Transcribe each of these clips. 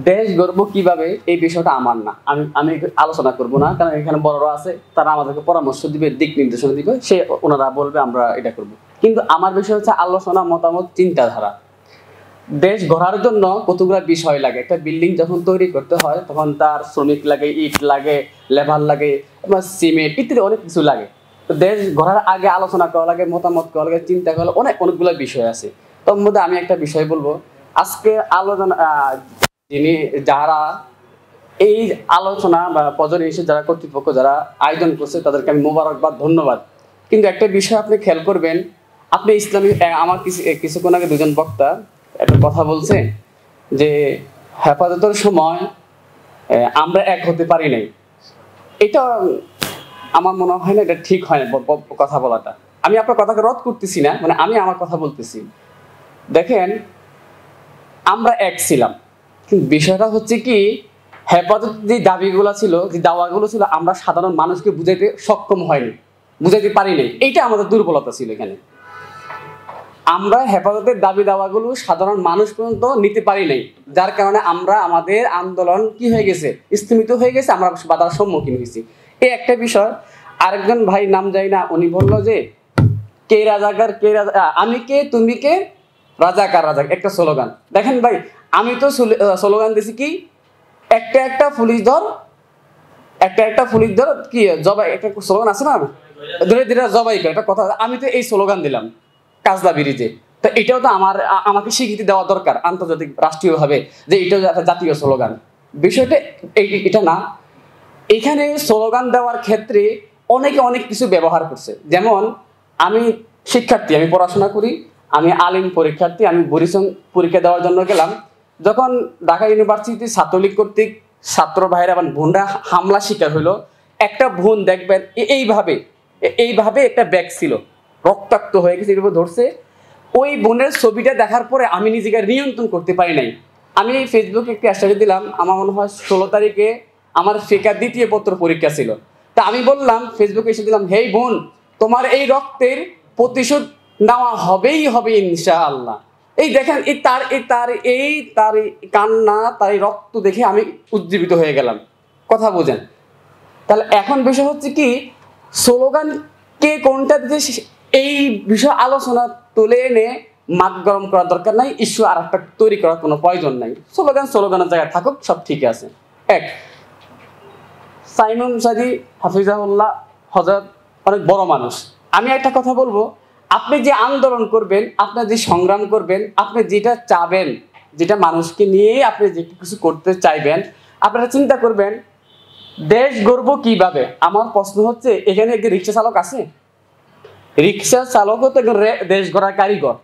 দেশ গর্ব কিভাবে, এই বিষয়টা আমার না, আমি আমি আলোচনা করব না, কারণ এখানে বড়রা আছে, তারা আমাদেরকে পরামর্শ দিবে, দিক নির্দেশনা দিবে, সে ওনারা বলবে, আমরা এটা করব। কিন্তু আমার বিষয় হচ্ছে আলোচনা, মতামত, চিন্তাধারা। দেশ গড়ার জন্য কতগুলো বিষয় লাগে। একটা বিল্ডিং যখন তৈরি করতে হয় তখন তার শ্রমিক লাগে, ইট লাগে, লেবার লাগে, সিমেন্ট ইত্যাদি অনেক কিছু লাগে। তো দেশ গড়ার আগে আলোচনা করা লাগে, মতামত করা লাগে, চিন্তা করা, অনেকগুলো বিষয় আছে। তোর মধ্যে আমি একটা বিষয় বলবো। আজকে আলোচনা যিনি যারা এই আলোচনা বা প্রজন্মের যারা কর্তৃপক্ষ যারা আয়োজন করছে তাদেরকে আমি মোবারকবাদ, ধন্যবাদ। কিন্তু একটা বিষয় আপনি খেয়াল করবেন, আপনি ইসলামী আমার কিছুক্ষণ আগে দুজন বক্তা একটা কথা বলছে যে হেফাজতের সময় আমরা এক হতে পারি নাই। এটা আমার মনে হয় না, এটা ঠিক হয় না কথা বলাটা। আমি আপনার কথাকে রদ করতেছি না, মানে আমি আমার কথা বলতেছি। দেখেন, আমরা এক ছিলাম, কিন্তু বিষয়টা হচ্ছে কি, হেফাজত যে দাবিগুলো ছিল, যে দাওয়াগুলো ছিল, আমরা সাধারণ মানুষকে বুঝাইতে সক্ষম হয়নি, বুঝাইতে পারি নাই। এইটা আমাদের দুর্বলতা ছিল এখানে। আমরা হেফাজতের দাবি দাওয়াগুলো সাধারণ মানুষ পর্যন্ত নিতে পারি নাই, যার কারণে আমরা আমাদের আন্দোলন কি হয়ে গেছে, স্থিমিত হয়ে গেছে, আমরা বাধার সম্মুখীন হয়েছি। এই একটা বিষয়। আরেকজন ভাই, নাম যাই না, উনি বললো যে কে রাজাকার, কে রাজা, আমি কে, তুমি কে, রাজাকার রাজাকার, একটা স্লোগান। দেখেন ভাই, আমি তো স্লোগান দিছি কি, একটা একটা পুলিশ ধর, একটা একটা পুলিশ ধর, কি জবাই, একটা স্লোগান আছে না, ধরে ধীরে জবাই করে, একটা কথা। আমি তো এই স্লোগান দিলাম কাজলা ব্রিজে। তো এটাও তো আমাকে স্বীকৃতি দেওয়া দরকার আন্তর্জাতিক, রাষ্ট্রীয়ভাবে, যে এটাও একটা জাতীয় স্লোগান। বিষয়টা এটা না। এখানে স্লোগান দেওয়ার ক্ষেত্রে অনেকে অনেক কিছু ব্যবহার করছে। যেমন আমি শিক্ষার্থী, আমি পড়াশোনা করি, আমি আলিম পরীক্ষার্থী, আমি বরিশং পরীক্ষা দেওয়ার জন্য গেলাম। যখন ঢাকা ইউনিভার্সিটি ছাত্রলীগ কর্তৃক ছাত্র ভাইরা এবং বোনরা হামলা শিকার হলো, একটা বোন দেখবেন এইভাবে এইভাবে একটা ব্যাগ ছিল, রক্তাক্ত হয়ে গেছে, এর উপর ধরছে। ওই বোনের ছবিটা দেখার পরে আমি নিজেকে নিয়ন্ত্রণ করতে পারি নাই। আমি ফেসবুকে একটি স্ট্যাটাস দিলাম, আমার মনে হয় 16 তারিখে আমার ফিকা দ্বিতীয় পত্র পরীক্ষা ছিল। তা আমি বললাম, ফেসবুকে এসে দিলাম, হেই বোন, তোমার এই রক্তের প্রতিশোধ নেওয়া হবেই হবে ইনশাআল্লাহ। এই দেখেন, তার কান্না, তার এই রক্ত দেখে আমি উজ্জীবিত হয়ে গেলাম। কথা বোঝেন? তাহলে এখন বিষয় হচ্ছে কি, স্লোগান কে কোনটা দিতে, এই বিষয় আলোচনা তুলে এনে মাঠ গরম করার দরকার নাই, ইস্যু আর একটা তৈরি করার কোনো প্রয়োজন নাই। স্লোগানের জায়গায় থাকুক, সব ঠিক আছে। এক, সাইমুম সাদি হাফিজাহুল্লাহ হযরত অনেক বড় মানুষ। আমি একটা কথা বলবো, আপনি যে আন্দোলন করবেন, আপনি যে সংগ্রাম করবেন, আপনি যেটা চাবেন, যেটা মানুষকে নিয়ে আপনি যে কিছু করতে চাইবেন, আপনারা চিন্তা করবেন দেশ গর্ব কিভাবে। আমার প্রশ্ন হচ্ছে, এখানে একজন রিক্সা চালক আছে? রিক্সা চালকও তো দেশ গড়ার কারিগর।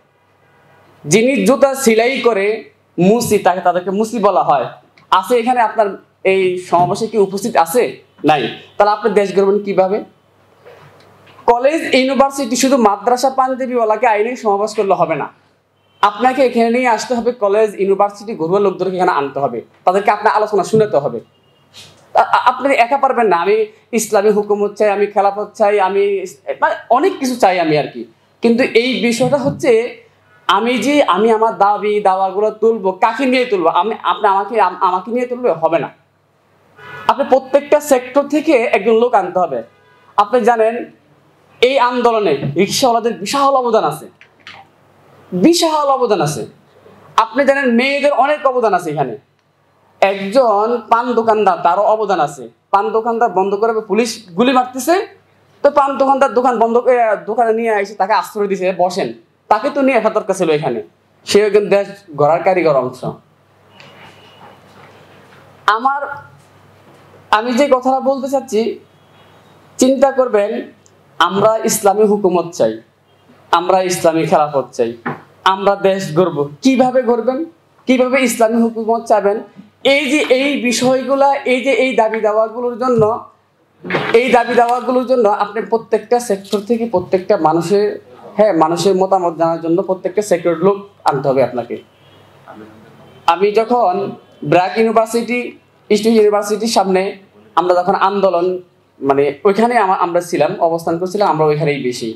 যিনি জুতা সেলাই করে মুসি, তাদেরকে মুসি বলা হয়, আছে এখানে আপনার এই সমাবেশে কি উপস্থিত আছে? নাই। তাহলে আপনি দেশ গড়বেন কিভাবে? কলেজ ইউনিভার্সিটি শুধু মাদ্রাসা পাঞ্জাবিওয়ালাকে আইনে সমাবেশ করলে হবে না, আপনাকে এখানে নিয়ে আসতে হবে, কলেজ ইউনিভার্সিটি ঘরুয়া লোকদেরকে এখানে আনতে হবে, তাদেরকে আপনার আলোচনা শুনতে হবে। আপনি একা পারবেন না। আমি ইসলামী হুকুমত চাই, আমি খেলাফত চাই, আমি অনেক কিছু চাই আমি আর কি। কিন্তু এই বিষয়টা হচ্ছে, আমি আমার দাবি দাওয়াগুলো তুলবো, কাকে নিয়ে তুলবো? আমাকে নিয়ে তুলবে হবে না। আপনি প্রত্যেকটা সেক্টর থেকে একজন লোক আনতে হবে। আপনি জানেন এই আন্দোলনে রিক্সাওয়ালাদের বিশাল অবদান আছে, বিশাল অবদান আছে। আপনি জানেন মেয়েদের অনেক অবদান আছে এখানে। একজন পান দোকানদার, তারও অবদান আছে। পান দোকানদার বন্ধ করে পুলিশ গুলি মারতেছে, তো পান দোকানদার দোকান বন্ধ করে দোকানে নিয়ে এসে তাকে আশ্রয় দিয়েছে, বসেন, তাকে তো নিয়ে আসা দরকার ছিল এখানে। সে একজন দেশ গড়ার কারিগর অংশ। আমি যে কথাটা বলতে চাচ্ছি, চিন্তা করবেন, আমরা ইসলামী হুকুমত চাই, আমরা ইসলামী খেলাফত চাই, আমরা দেশ গড়ব। কিভাবে গড়বেন? কিভাবে ইসলামী হুকুমত চাবেন? এই বিষয়গুলা, এই দাবি দাওয়াগুলোর জন্য আপনি প্রত্যেকটা সেক্টর থেকে প্রত্যেকটা মানুষের মতামত জানার জন্য প্রত্যেকটা সেক্টর লোক আনতে হবে আপনাকে। আমি যখন ব্র্যাক ইউনিভার্সিটি, ইস্ট ইউনিভার্সিটির সামনে আমরা যখন আন্দোলন, মানে ওইখানে আমরা ছিলাম, অবস্থান করছিলাম, আমরা ওইখানেই বেশি।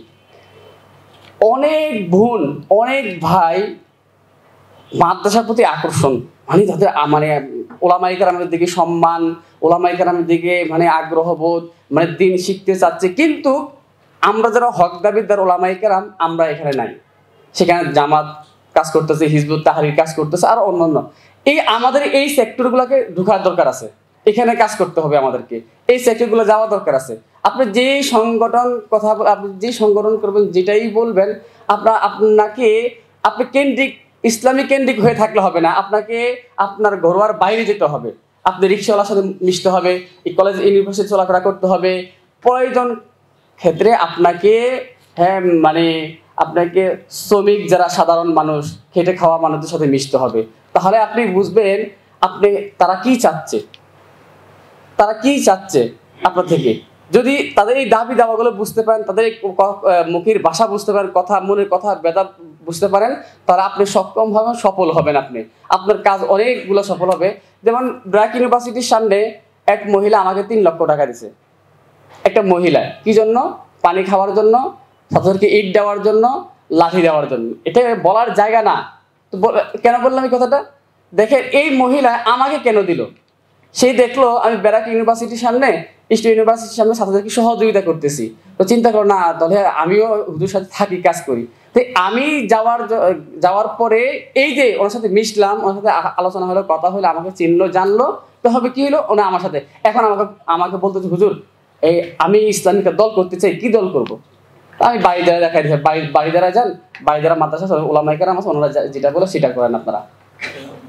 অনেক বোন, অনেক ভাই মাদ্রাসার প্রতি আকর্ষণ, মানে তাদের মানে ওলামায়ে কেরামের দিকে সম্মান, ওলামায়ে কেরামের দিকে মানে আগ্রহ বোধ, মানে দিন শিখতে চাচ্ছে, কিন্তু আমরা যারা হক দাবিদার ওলামায়ে কেরাম আমরা এখানে নাই। সেখানে জামাত কাজ করতেছে, হিজবুত তাহরির কাজ করতেছে, আর অন্যান্য এই আমাদের এই সেক্টরগুলোকে ঢোকার দরকার আছে, এখানে কাজ করতে হবে আমাদেরকে, এই সেক্টরগুলো যাওয়া দরকার আছে। আপনি যে সংগঠন কথা আপনি যে সংগঠন করবেন, যেটাই বলবেন, আপনাকে আপনি কেন্দ্রিক ইসলামী কেন্দ্রিক হয়ে থাকলে হবে না, আপনাকে আপনার ঘরোয়ার বাইরে যেতে হবে, আপনি রিক্সাওয়ালার সাথে মিশতে হবে, এই কলেজ ইউনিভার্সিটি চলাফেরা করতে হবে, প্রয়োজন ক্ষেত্রে আপনাকে মানে আপনাকে শ্রমিক যারা সাধারণ মানুষ, খেটে খাওয়া মানুষদের সাথে মিশতে হবে। তাহলে আপনি বুঝবেন আপনি তারা কি চাচ্ছে, তারা কি চাচ্ছে আপনার থেকে। যদি তাদের এই দাবি দাওয়াগুলো বুঝতে পারেন, তাদের মুখের ভাষা বুঝতে পারেন, কথা মনের কথা বেদা বুঝতে পারেন, তাহলে আপনি সক্ষম হবেন, সফল হবেন, আপনার কাজ অনেকগুলো সফল হবে। যেমন ব্র্যাক ইউনিভার্সিটির সামনে এক মহিলা আমাকে 3 লক্ষ টাকা দিছে, একটা মহিলা, কি জন্য? পানি খাওয়ার জন্য, ছাত্রদেরকে ইট দেওয়ার জন্য, লাঠি দেওয়ার জন্য। এটা বলার জায়গা না, তো কেন বললাম এই কথাটা? দেখেন এই মহিলা আমাকে কেন দিল, সেই দেখলো আমি ব্র্যাক ইউনিভার্সিটির সামনে, ইস্ট ইউনিভার্সিটির সামনে ছাত্রদেরকে সহযোগিতা করতেছি, তো চিন্তা করো না তাহলে আমিও হুজুর সাথে থাকি, কাজ করি। তো আমি যাওয়ার পরে এই যে ওনার সাথে মিশলাম, ওনার সাথে আলোচনা হলো, কথা হলো, আমাকে চিনলো জানলো, তো হবে কি হলো, ওনা আমার সাথে এখন আমাকে বলতেছে, হুজুর এই আমি ইসলামিক দল করতে চাই, কি দল করবো? আমি বাড়ি দ্বারা দেখাই দিচ্ছি, বাড়ি দ্বারা যান, বাড়ি দ্বারা মাদ্রাসা ওলামায়ে কেরাম আছে, ওনারা যেটা বলে সেটা করেন আপনারা।